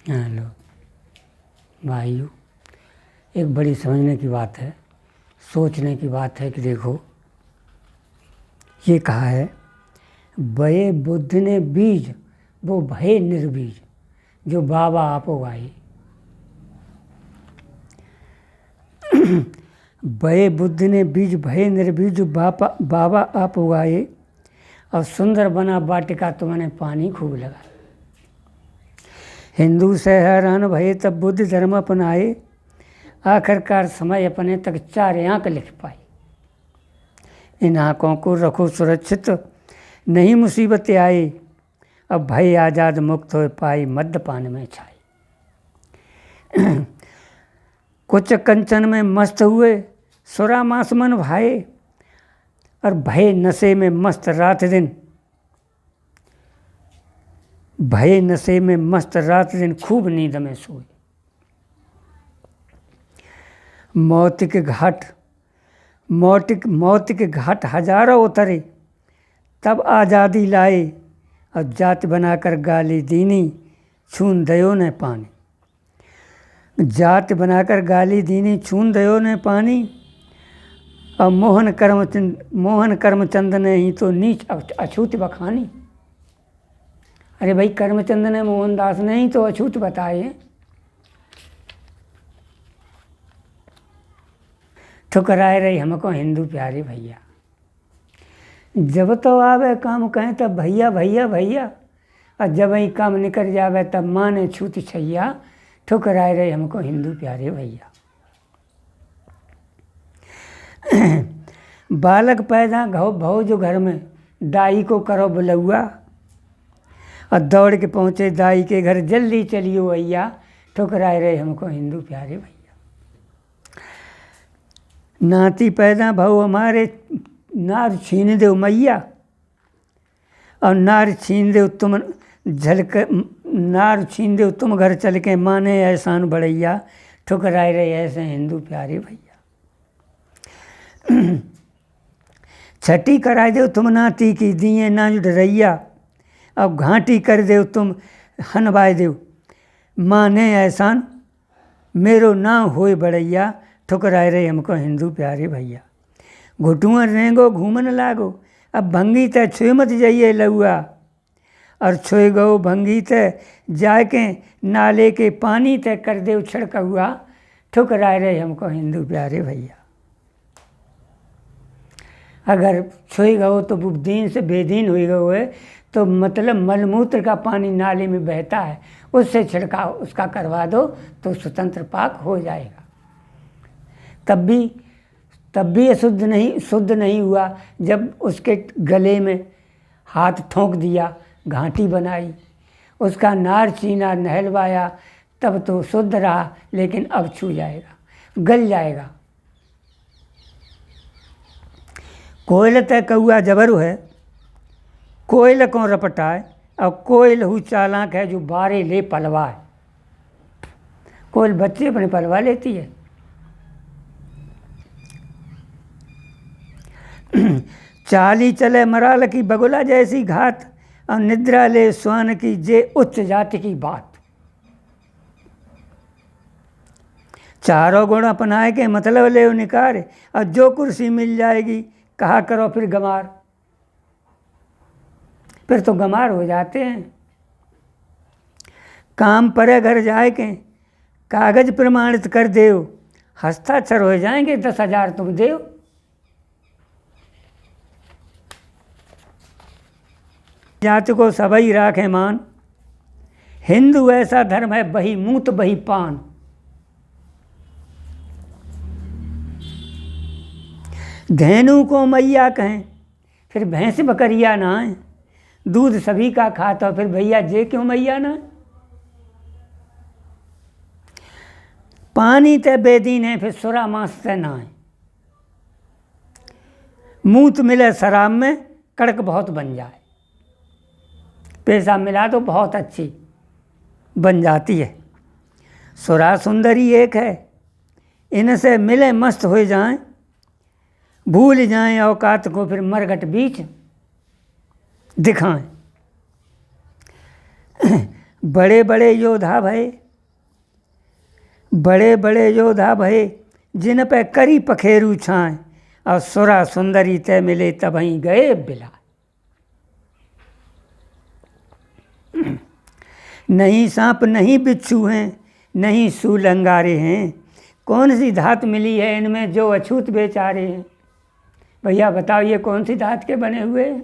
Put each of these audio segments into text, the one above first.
Hello भाइयों, एक बड़ी समझने की बात है, सोचने की बात है कि देखो, ये कहा है बये बुद्ध ने बीज वो भये निर्बीज जो बाबा आप उगाए। बये बुद्ध ने बीज भये निर्बीज जो बाबा आप उगाए, और सुंदर बना वाटिका तुमने पानी खूब लगा। हिंदू से हैरान भये तब बुद्ध धर्म अपनाए, आखिरकार समय अपने तक 4 आंक लिख पाए। इन आँखों को रखो सुरक्षित, नहीं मुसीबतें आए, अब भय आज़ाद मुक्त हो पाई मद्यपान में छाई। कुछ कंचन में मस्त हुए सुरा मास मन भाए, और भय नशे में मस्त रात दिन, भय नशे में मस्त रात दिन खूब नींद में सोए। मौत के घाट हजारों उतरे, तब आज़ादी लाए, और जात बनाकर गाली दीनी छून दयो ने पानी। जात बनाकर गाली दीनी छून दयो ने पानी, और मोहन करमचंद ने ही तो नीच अछूत बखानी। अरे भाई, करमचंद ने मोहनदास ने ही तो अछूत बताए। ठुकराए रही हमको हिंदू प्यारे भैया, जब तो आवे काम कहें तब भैया भैया भैया, और जब ही काम निकल जावे तब माने छूत छैया। ठुकराए रही हमको हिंदू प्यारे भैया। बालक पैदा भव जो घर में, दाई को करो बुलौआ, और दौड़ के पहुँचे दाई के घर, जल्दी चलियो भैया। ठुकराए रहे हमको हिंदू प्यारे भैया। नाती पैदा भव हमारे, नार छीन दो मैया, और नार छीन दो तुम घर चल के, माने एहसान बढ़ैया। ठुकराए रहे ऐसे हिंदू प्यारे भैया। छठी कराए दो तुम नाती की, दिए ना डरैया, अब घाटी कर दो तुम हनवाए दो, माने एहसान मेरो ना होए बढ़ैया। ठुकराए रहे हमको हिंदू प्यारे भैया। घुटुआ रेंगो घूमन लागो, अब भंगी ते छुए मत जाइए लहुआ, और छुए गो भंगी ते जाके नाले के पानी ते कर दे छिड़का हुआ। ठुकराए रहे हमको हिंदू प्यारे भैया। अगर छुए गो तो दीन से बेदीन हुई गो है, तो मतलब मलमूत्र का पानी नाले में बहता है, उससे छिड़काव उसका करवा दो तो स्वतंत्र पाक हो जाएगा। तब भी शुद्ध नहीं हुआ। जब उसके गले में हाथ ठोंक दिया, घाटी बनाई, उसका नार चीना नहलवाया, तब तो शुद्ध रहा, लेकिन अब छू जाएगा, गल जाएगा। कोयल तय कौआ जबरू है, कोयल को रपटाए, और कोयल हु चालाक है जो बारे ले पलवाए। कोयल बच्चे अपने पलवा लेती है। चाली चले मराल की बगुला जैसी घात, और निद्रा ले स्वान की जे उच्च जाति की बात। चारों गुण अपनाए के मतलब ले निकार, और जो कुर्सी मिल जाएगी कहा करो फिर गमार। फिर तो गमार हो जाते हैं। काम परे घर जाए के कागज प्रमाणित कर देव, हस्ताक्षर हो जाएंगे 10,000 तुम देव। जाति को सबई राखे मान, हिंदू ऐसा धर्म है बही मूत बही पान। धेनु को मैया कहें फिर भैंस बकरिया ना है, दूध सभी का खाता फिर भैया जे क्यों मैया ना। पानी ते बेदीन है फिर सुरा मांस ते ना है, मूत मिले शराब में कड़क बहुत बन जाए। पेशाब मिला तो बहुत अच्छी बन जाती है। सुरा सुंदरी एक है, इनसे मिले मस्त हो जाएं, भूल जाएं औकात को फिर मरघट बीच दिखाएं। बड़े बड़े योद्धा भये, बड़े बड़े योद्धा भये, जिन पे करी पखेरु छाए, और सुरा सुंदरी तय मिले तबहीं गए बिला। नहीं सांप नहीं बिच्छू हैं, नहीं सूलंगारे हैं, कौन सी धात मिली है इनमें जो अछूत बेचारे हैं। भैया बताओ ये कौन सी धात के बने हुए हैं?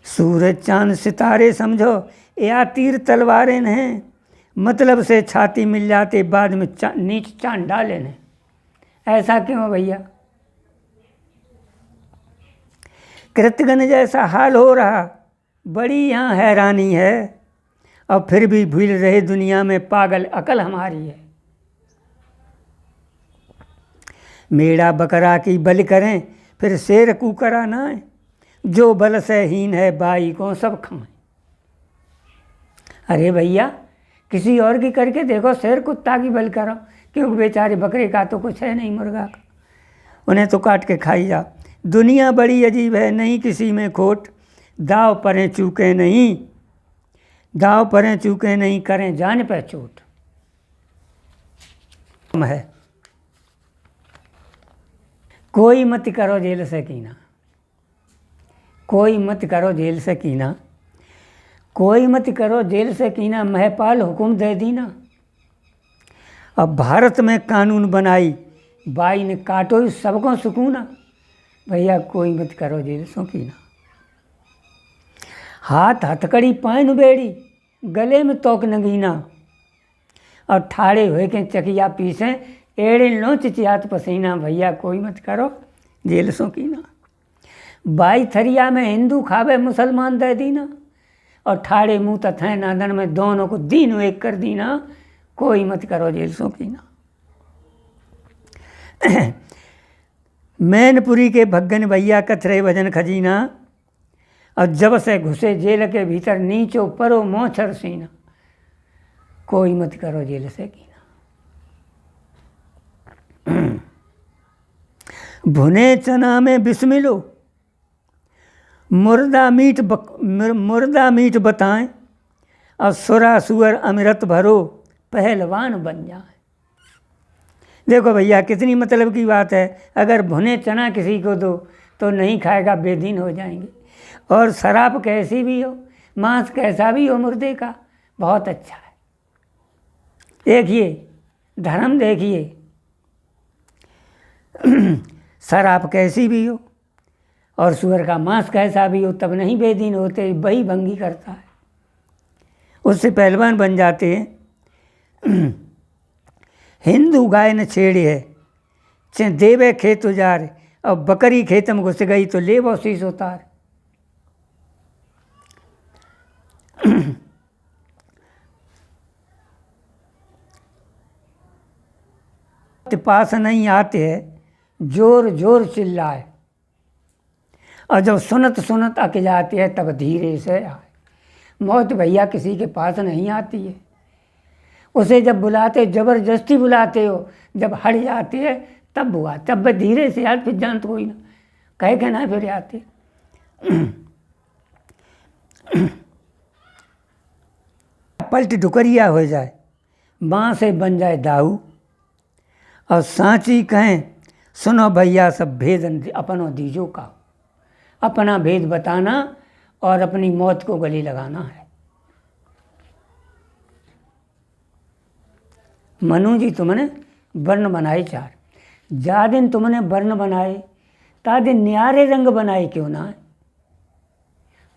सूरज चांद सितारे समझो या तीर तलवारें हैं, मतलब से छाती मिल जाते बाद में नीच चांद डाले ने। ऐसा क्यों भैया? कृतघ्न जैसा हाल हो रहा, बड़ी यहाँ हैरानी है, और फिर भी भूल रहे दुनिया में पागल अकल हमारी है। मेढ़ा बकरा की बलि करें, फिर शेर कुकरा नाए, जो बल से हीन है बाई को सब खाएं। अरे भैया किसी और की करके देखो, शेर कुत्ता की बलि करो, क्योंकि बेचारे बकरे का तो कुछ है नहीं, मुर्गा का, उन्हें तो काट के खाई जाओ। दुनिया बड़ी अजीब है, नहीं किसी में खोट, दाव परें चूके नहीं, दाव परें चूके नहीं, करें जान पे चोट है। कोई मत करो जेल से कीना, कोई मत करो जेल से कीना, कोई मत करो जेल से कीना, महपाल हुक्म दे दीना। अब भारत में कानून बनाई, बाई ने काटो सबको सुकूना। भैया कोई मत करो जेल से कीना। हाथ हथकड़ी पैन बेड़ी, गले में तोक नगीना, और ठाड़े हुए के चकिया पीसें, एड़े लो चिचियात पसीना। भैया कोई मत करो जेल सो कीना। बाई थरिया में हिंदू खावे मुसलमान दे दीना, और ठाड़े मुँह तथें नादन में दोनों को दीन एक कर दीना। कोई मत करो जेल सो कीना। मैनपुरी के भग्गन भैया कथरे भजन खजीना, और जब से घुसे जेल के भीतर नीचो परो मोछर सीना। कोई मत करो जेल से कीना। भुने चना में बिस्मिलो, मुर्दा मीट बताएं, और सुरा सुअर अमृत भरो, पहलवान बन जाए। देखो भैया कितनी मतलब की बात है। अगर भुने चना किसी को दो तो नहीं खाएगा, बेदीन हो जाएंगे। और शराब कैसी भी हो, मांस कैसा भी हो मुर्दे का, बहुत अच्छा है। देखिए धर्म, देखिए शराब कैसी भी हो और सुअर का मांस कैसा भी हो, तब नहीं बेदीन होते, वही भंगी करता है, उससे पहलवान बन जाते हैं। हिंदू गाय न छेड़े है, चे देवे खेत उजारे, और बकरी खेत में घुस गई तो ले वो शीश उतार। पास नहीं आते है, जोर जोर चिल्लाए, और जब सुनत सुनत अक जाती है तब धीरे से आए। मौत भैया किसी के पास नहीं आती है, उसे जब बुलाते जबरदस्ती बुलाते हो, जब हट जाती है तब हुआ, तब वह धीरे से याद, फिर जानते कोई ना कहे के ना फिर आते। पलट डुकरिया हो जाए, माँ से बन जाए दाऊ, और सांची कहें सुनो भैया सब भेद अपनों दीजो का। अपना भेद बताना और अपनी मौत को गले लगाना है। मनु जी तुमने वर्ण बनाए चार, जा दिन तुमने वर्ण बनाए ता दिन न्यारे रंग बनाए क्यों ना है।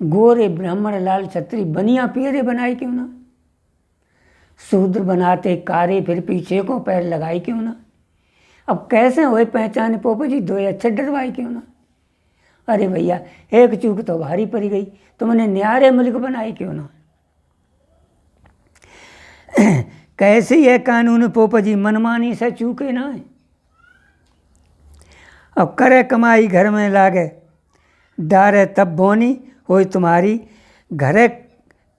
गोरे ब्राह्मण लाल छत्री बनिया पियरे बनाए क्यों ना। शूद्र बनाते कारे फिर पीछे को पैर लगाए क्यों ना। अब कैसे हुए पहचाने पोपो जी, दो अच्छे डरवाए क्यों ना। अरे भैया एक चूक तो भारी पड़ गई, तुमने न्यारे मुल्क बनाए क्यों ना। कैसी है कानून पोपो जी, मनमानी से चूके ना है। अब करे कमाई घर में लागे, डारे तब बोनी होई तुम्हारी। घरे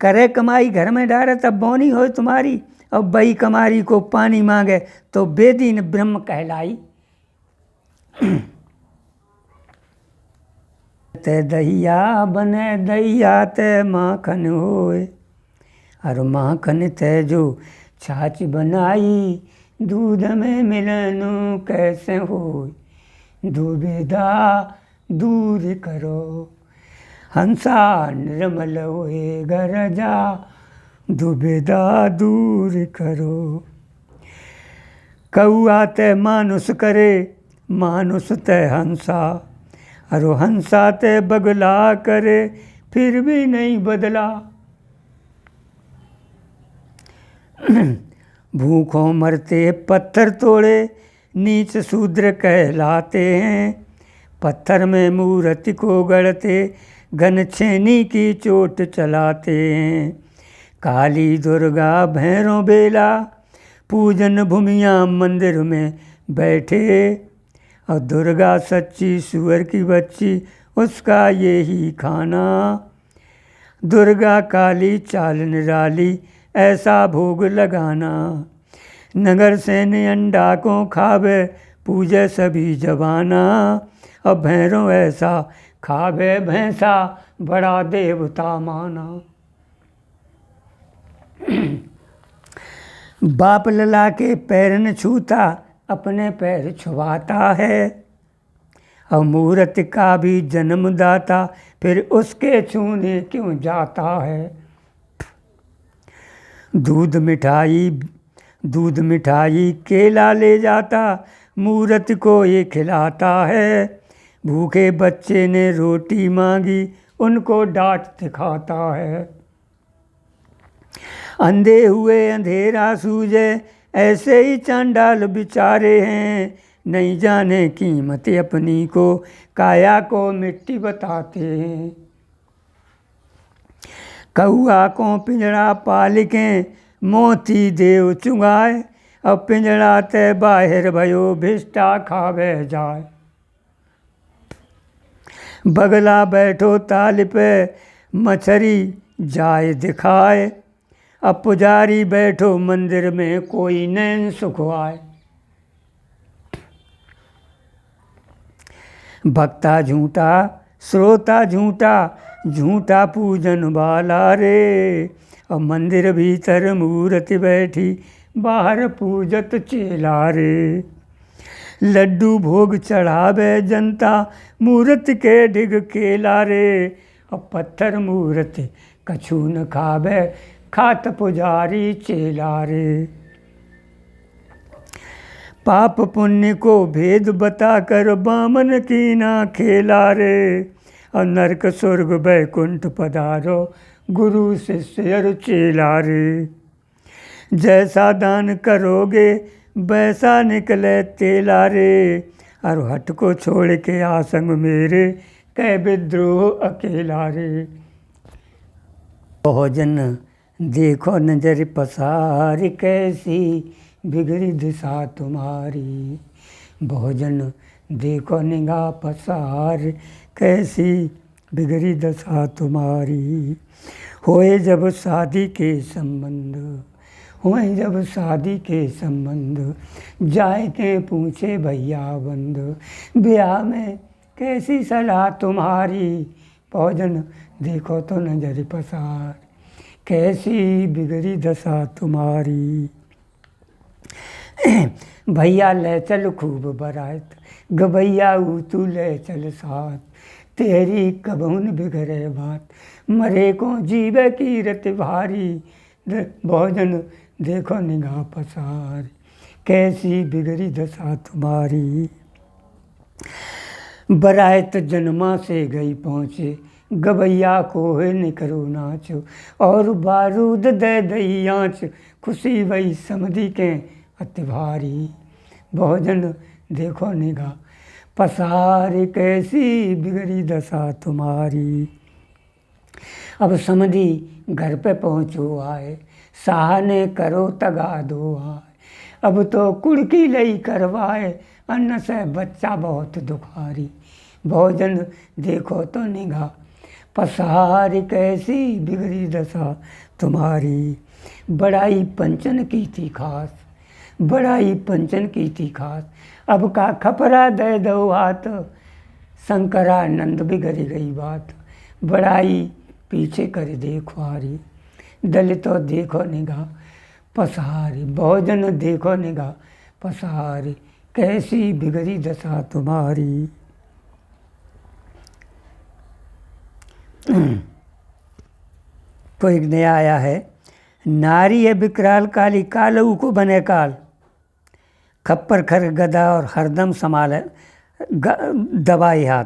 करे कमाई घर में डारे तब बोनी होई तुम्हारी। अब बई कमारी को पानी मांगे तो बेदीन ब्रह्म कहलाई। ते दहिया बने दहिया ते माखन होए, और माखन तय जो छाछ बनाई, दूध में मिलनु कैसे हो, दुविधा दूर करो। हंसा निर्मल हुए घर जा, दुविधा दूर करो। कौआ तय मानुष करे, मानुष तय हंसा, अरो हंसा तय बगला करे, फिर भी नहीं बदला। भूखों मरते पत्थर तोड़े, नीच शूद्र कहलाते हैं। पत्थर में मूर्ति को गढ़ते, घन छेनी की चोट चलाते हैं। काली दुर्गा भैरों बेला, पूजन भूमिया मंदिर में बैठे। और दुर्गा सच्ची सुअर की बच्ची, उसका यही खाना। दुर्गा काली चाल निराली, ऐसा भोग लगाना। नगर सेन अंडा को खावे, पूजे सभी जबाना। और भैरों ऐसा खावे भैंसा, बड़ा देवता माना। बाप लला के पैर न छूता, अपने पैर छुआता है। और मूर्त का भी जन्मदाता, फिर उसके छूने क्यों जाता है। दूध मिठाई केला ले जाता, मूर्त को ये खिलाता है। भूखे बच्चे ने रोटी मांगी, उनको डांट दिखाता है। अंधे हुए अंधेरा सूझे, ऐसे ही चांडाल बिचारे हैं। नहीं जाने कीमत अपनी को, काया को मिट्टी बताते हैं। कौआ को पिंजड़ा पाल के, मोती देव चुगाए। अब पिंजड़ा ते बाहर भयो, भिष्टा खावे जाए। बगला बैठो ताल पे, मछरी जाए दिखाए। अब पुजारी बैठो मंदिर में, कोई नैन सुख आए। भक्ता झूठा श्रोता झूठा, झूठा पूजन वाला रे। और मंदिर भीतर मूर्ति बैठी, बाहर पूजत चेला रे। लड्डू भोग चढ़ावे जनता, मूर्ति के डिग केला रे। और पत्थर मूर्ति कछु न खावे, खात पुजारी चेला रे। पाप पुण्य को भेद बताकर, बामन की ना खेला रे। और नरक स्वर्ग बैकुंठ पधारो, गुरु शिष्य और चेला रे। जैसा दान करोगे, वैसा निकले तेला रे। और हट को छोड़ के आसंग मेरे, कै विद्रोह अकेला रे। भोजन देखो नजर पसार, कैसी बिगड़ी दिशा तुम्हारी। भोजन देखो निगाह पसार, कैसी बिगड़ी दशा तुम्हारी। होए जब शादी के संबंध, होए जब शादी के संबंध, जाए के पूछे भैया बंद। ब्याह में कैसी सलाह तुम्हारी, भोजन देखो तो नजर पसार, कैसी बिगड़ी दशा तुम्हारी। भैया ले चल खूब बरात, गबैया तू ले चल साथ। तेरी कबून बिगड़े बात, मरे को जीवे की रत भारी। भोजन देखो निगाह पसार, कैसी बिगड़ी दशा तुम्हारी। बरात जन्मा से गई पहुँचे, गबैया को है निकरो नाचो। और बारूद दे दई आँच, खुशी वही समझी के अति भारी। भोजन देखो निगाह पसार, कैसी बिगड़ी दशा तुम्हारी। अब समझी घर पे पहुँचो आए, साह ने करो तगा दो आए। अब तो कुड़की लई करवाए, अन्न से बच्चा बहुत दुखारी। भोजन देखो तो निगाह पसार, कैसी बिगड़ी दशा तुम्हारी। बड़ाई पंचन की थी खास, बड़ाई पंचन की थी खास। अब का खपरा दे दो हाथ, शंकरानंद बिगड़ गई बात। बड़ाई पीछे कर दे ख्वारी, दलितों देखो निगाह पसारी, बहुजन देखो निगाह पसारी, कैसी बिगड़ी दशा तुम्हारी। तो एक नया आया है, नारी है विकराल काली, कालऊ को बने काल, खप्पर खर गदा और हरदम संभाले दबाई हाथ,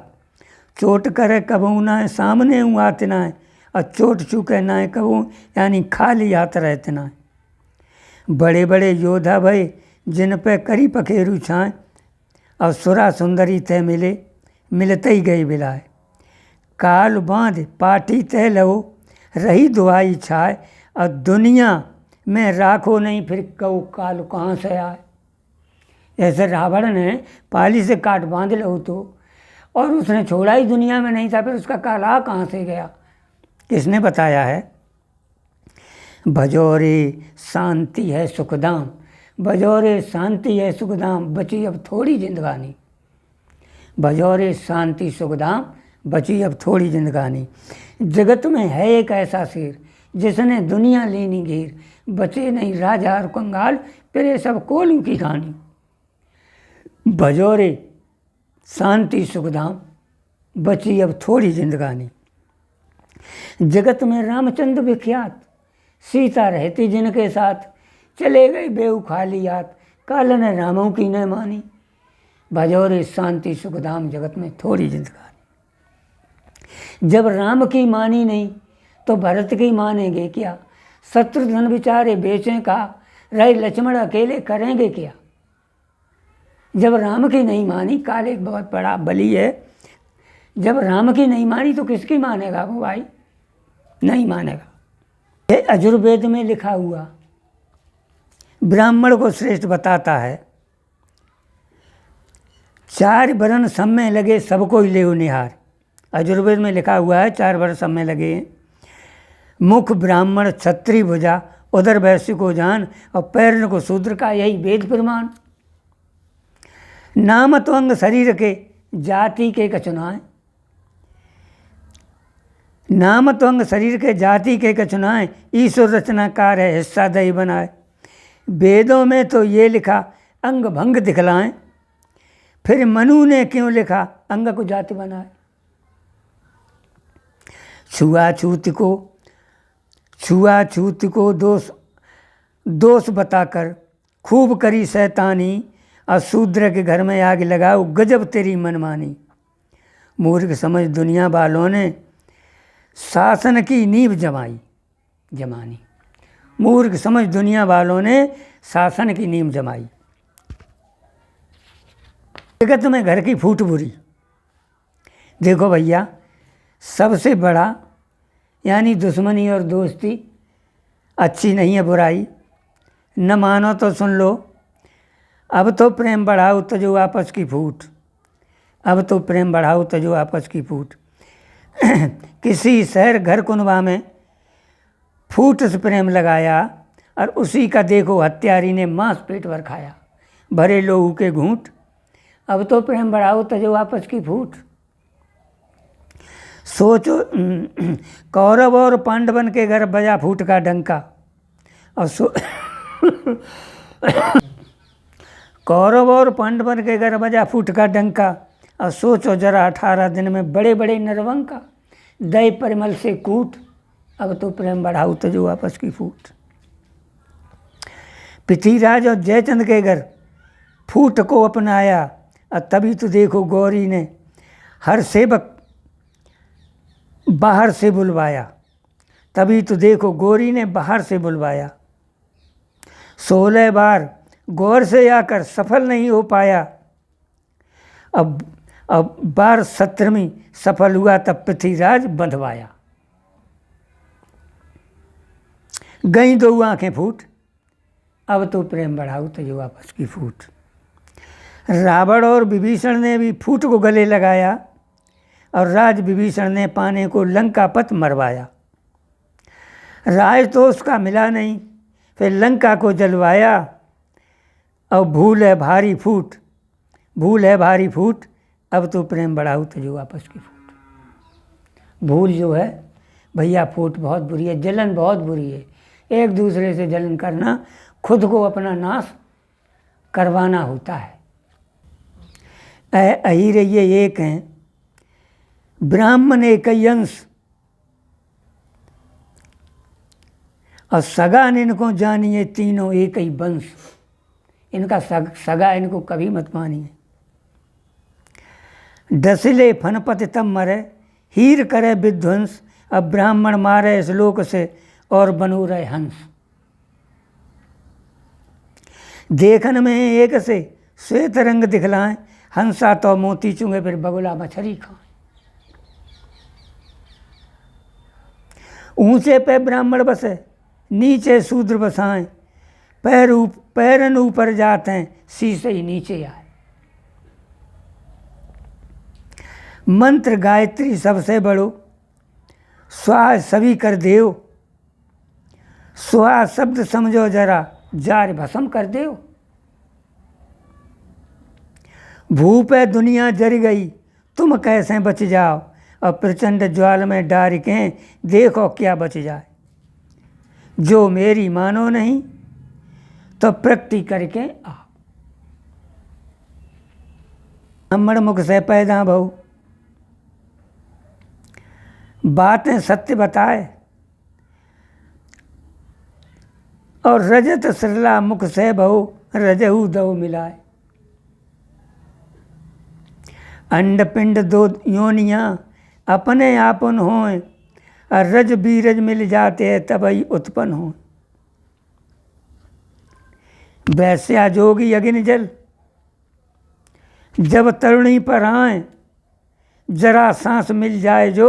चोट करे कबू ना सामने हूँ आते ना, और चोट चुके ना कबू यानी खाली हाथ रहते ना। बड़े बड़े योद्धा भय जिन पे करी पखेरु छाए, और सुरा सुंदरी तय मिले मिलते ही गई बिलाए, काल बांध पाठी तय लो रही दुआई छाए, और दुनिया में राखो नहीं फिर कहू काल कहाँ से आए। ऐसे रावण ने पाली से काट बांध लो तो, और उसने छोड़ा ही दुनिया में नहीं था, फिर उसका काल आ कहाँ से गया, किसने बताया है। भजोरे शांति है सुखदाम, भजोरे शांति है सुखदाम, बची अब थोड़ी जिंदगानी, भजोरे शांति सुखदाम, बची अब थोड़ी जिंदगानी। जगत में है एक ऐसा शेर जिसने दुनिया लेनी घेर, बचे नहीं राजा और कंगाल फिर ये सब कोलू की कहानी। भजोरे शांति सुखधाम, बची अब थोड़ी जिंदगानी। जगत में रामचंद्र विख्यात, सीता रहती जिनके साथ, चले गए बेऊ खाली हाथ, काल ने रामों की न मानी। भजोरे शांति सुखधाम, जगत में थोड़ी जिंदगानी। जब राम की मानी नहीं तो भरत की मानेंगे क्या, शत्रुघ्न बेचारे बेचें का, रहे लक्ष्मण अकेले करेंगे क्या। जब राम की नहीं मानी, काल एक बहुत बड़ा बलि है, जब राम की नहीं मानी तो किसकी मानेगा वो भाई, नहीं मानेगा। ये अजुर्वेद में लिखा हुआ ब्राह्मण को श्रेष्ठ बताता है, चार वरन सब में लगे सबको ही ले निहार। अजुर्वेद में लिखा हुआ है 4 वर्ष सब में लगे, मुख ब्राह्मण क्षत्रिय भुजा, उधर वैश्य को जान, और पैर को शूद्र का, यही वेद प्रमाण। नाम तो अंग शरीर के जाति के कचुनाए, नाम तो अंग शरीर के जाति के कचुनाए, ईश्वर रचनाकार है हिस्सा दही बनाए। वेदों में तो ये लिखा अंग भंग दिखलाएं, फिर मनु ने क्यों लिखा अंग को जाति बनाए। छुआछूत को दोष बताकर खूब करी शैतानी, और शूद्र के घर में आग लगाओ गजब तेरी मनमानी। मूर्ख समझ दुनिया वालों ने शासन की नींव जमानी, मूर्ख समझ दुनिया वालों ने शासन की नींव जमाई। जगत में घर की फूट बुरी। देखो भैया, सबसे बड़ा यानी दुश्मनी और दोस्ती अच्छी नहीं है, बुराई। न मानो तो सुन लो, अब तो प्रेम बढ़ाओ तजो आपस की फूट, अब तो प्रेम बढ़ाओ तजो आपस की फूट। किसी शहर घर कुनबा में फूट से प्रेम लगाया, और उसी का देखो हत्यारी ने मांस पेट भर खाया। भरे लोहू के घूंट, अब तो प्रेम बढ़ाओ तजो आपस की फूट। सोचो, कौरव और पांडवन के घर बजा फूट का डंका, और कौरव और पांडवन के घर बजा फूट का डंका, और सोचो जरा 18 दिन में बड़े बड़े नरवंका, दही परिमल से कूट, अब तो प्रेम बढ़ाओ तजो आपस की फूट। पृथ्वीराज और जयचंद के घर फूट को अपनाया, और तभी तो देखो गौरी ने हर सेवक बाहर से बुलवाया, तभी तो देखो गौरी ने बाहर से बुलवाया। 16 बार गौर से आकर सफल नहीं हो पाया, अब बार 17वीं सफल हुआ तब पृथ्वीराज बंधवाया। गई 2 आंखें फूट, अब तो प्रेम बढ़ाओ तजो आपस की फूट। रावण और विभीषण ने भी फूट को गले लगाया, और राज विभीषण ने पाने को लंका पत मरवाया। राज तो उसका मिला नहीं, फिर लंका को जलवाया, और भूल है भारी फूट, भूल है भारी फूट, अब तो प्रेम बढ़ाओ तजो आपस की फूट। भूल जो है भैया फूट बहुत बुरी है, जलन बहुत बुरी है। एक दूसरे से जलन करना खुद को अपना नाश करवाना होता है। अहीर ये एक हैं, ब्राह्मण एक ही अंश, और सगा इनको जानिए तीनों एक ही वंश। इनका सगा इनको कभी मत मानिए। डसिले फनपत तब मरे, हीर करे विध्वंस, अब ब्राह्मण मारे इस लोक से और बनो रहे हंस। देखन में एक से श्वेत रंग दिखलाएं, हंसा तो मोती चुंगे फिर बगुला मछली खाएं। ऊंचे पे ब्राह्मण बसे, नीचे शूद्र बसाएं, पैरन ऊपर जाते हैं, शीशे ही नीचे आए। मंत्र गायत्री सबसे बड़ो, स्वाहा सभी कर देव, स्वाहा शब्द समझो जरा, जार भस्म कर देव। भूप है दुनिया जर गई, तुम कैसे बच जाओ, और प्रचंड ज्वाल में डार के देखो क्या बच जाए। जो मेरी मानो नहीं तो प्रगति करके आ। ब्राह्मण मुख से पैदा भऊ, बातें सत्य बताए, और रजत सरला मुख से भऊ, रजहू दो मिलाए। अंड पिंड दो योनियाँ अपने आपन हों, और रज बीरज मिल जाते हैं तभी उत्पन्न हों। वैश्या जोगी अग्नि जल जब तरुणी पर आए, जरा सांस मिल जाए जो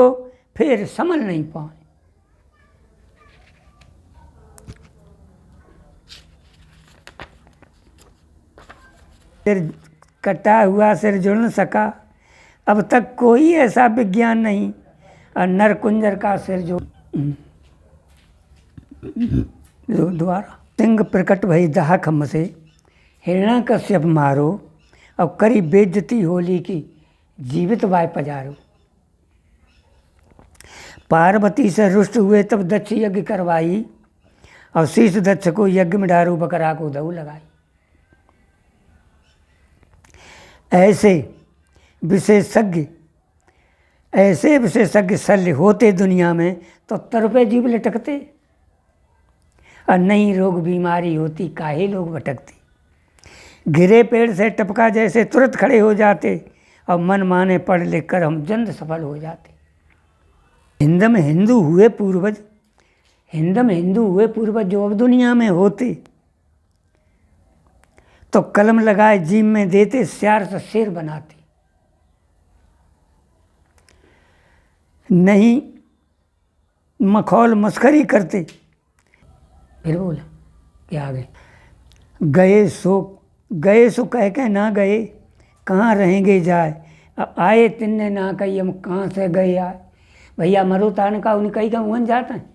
फिर संभल नहीं पाए। सिर कटा हुआ सिर जुड़ न सका, अब तक कोई ऐसा विज्ञान नहीं, और नरकुंजर का सिर जो द्वारा सिंह प्रकट भई दहा खम्भ से, हिरण्यकश्यप मारो, अब करी बेइज्जती होली की, जीवित वाय पजारो। पार्वती से रुष्ट हुए तब दक्ष यज्ञ करवाई, और शीश दक्ष को यज्ञ में डारू, बकरा को दऊ लगाई। ऐसे विशेषज्ञ शल्य होते दुनिया में, तो तरपे जीव लटकते, और नई रोग बीमारी होती काहे लोग भटकते। गिरे पेड़ से टपका जैसे तुरंत खड़े हो जाते, और मन माने पढ़ लिख कर हम जल्द सफल हो जाते। हिंद में हिंदू हुए पूर्वज जो अब दुनिया में होते, तो कलम लगाए जीम में देते, श्यार से शेर बनाते। नहीं मखौल मस्करी करते। फिर बोला क्या गए, गए सो कह के ना गए, कहाँ रहेंगे जाए। अब आए तिन्ने ना कही, हम कहाँ से गए आए। भैया मरो ताने का उन्हें कही का उन जाते हैं,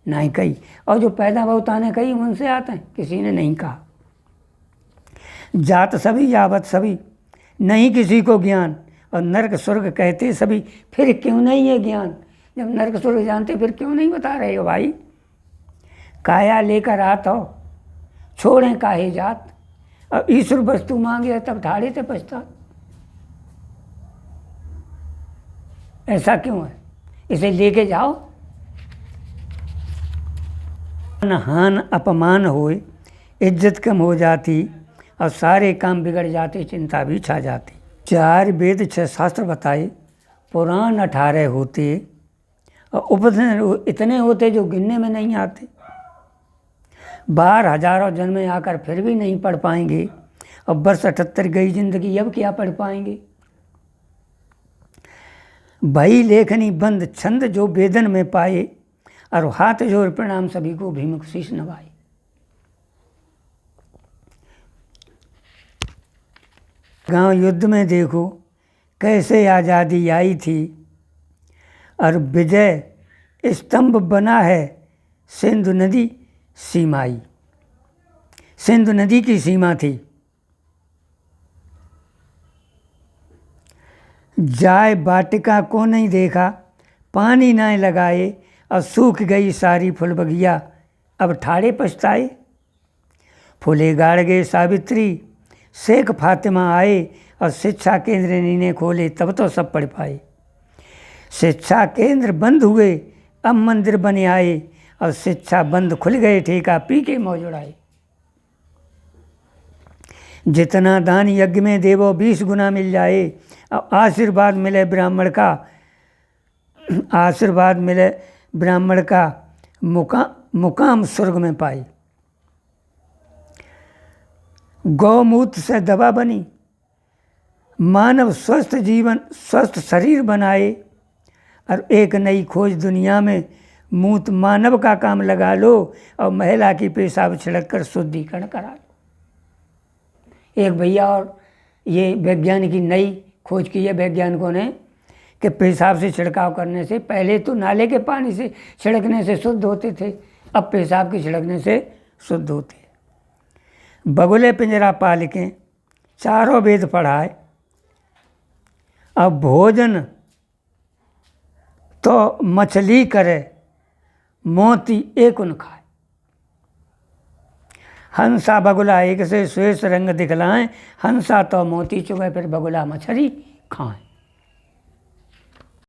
नहीं कही। और जो पैदा बहु ताने कही उनसे आते हैं, किसी ने नहीं कहा। जात सभी यावत सभी, नहीं किसी को ज्ञान, और नरक स्वर्ग कहते सभी, फिर क्यों नहीं है ज्ञान। जब नरक स्वर्ग जानते फिर क्यों नहीं बता रहे हो भाई। काया लेकर आत हो, छोड़ें काहे जात, अब ईश्वर वस्तु मांगे तब ठाड़े थे पछतात। ऐसा क्यों है, इसे लेके जाओ। हान अपमान होए, इज्जत कम हो जाती, और सारे काम बिगड़ जाते, चिंता भी छा जाती। 4 वेद 6 शास्त्र बताए, पुराण 18 होते, और उपनिषद इतने होते जो गिनने में नहीं आते। बार हजारों जन्म आकर फिर भी नहीं पढ़ पाएंगे, और वर्ष 78 गई जिंदगी, अब क्या पढ़ पाएंगे। भई लेखनी बंद छंद जो वेदन में पाए, और हाथ जोड़ प्रणाम सभी को भीमुख शीश नवाए। गांव युद्ध में देखो कैसे आज़ादी आई थी, और विजय स्तंभ बना है सिंधु नदी सीमाई। सिंधु नदी की सीमा थी। जाय वाटिका को नहीं देखा, पानी ना लगाए और सूख गई सारी फूल बगिया, अब ठाड़े पछताए। फूले गाड़ गए सावित्री, शेख फातिमा आए और शिक्षा केंद्र इन्हें खोले, तब तो सब पढ़ पाए। शिक्षा केंद्र बंद हुए, अब मंदिर बने आए, और शिक्षा बंद खुल गए, ठेका पी के मौज उड़ाए। जितना दान यज्ञ में देवो 20 गुना मिल जाए, और आशीर्वाद मिले ब्राह्मण का, आशीर्वाद मिले ब्राह्मण का, मुकाम स्वर्ग में पाए। गौमूत्र से दवा बनी, मानव स्वस्थ जीवन स्वस्थ शरीर बनाए, और एक नई खोज दुनिया में मूत्र मानव का काम लगा लो, और महिला की पेशाब छिड़क कर शुद्धिकरण करा लो। एक भैया और ये वैज्ञानिक की नई खोज की है वैज्ञानिकों ने कि पेशाब से छिड़काव करने से, पहले तो नाले के पानी से छिड़कने से शुद्ध होते थे, अब पेशाब के छिड़कने से शुद्ध होते। बगुले पिंजरा पाल के चारों वेद पढ़ाए, अब भोजन तो मछली करे, मोती एक उन खाए। हंसा बगुला एक से श्वेत रंग दिखलाएं, हंसा तो मोती चुगे फिर बगुला मछली खाएं।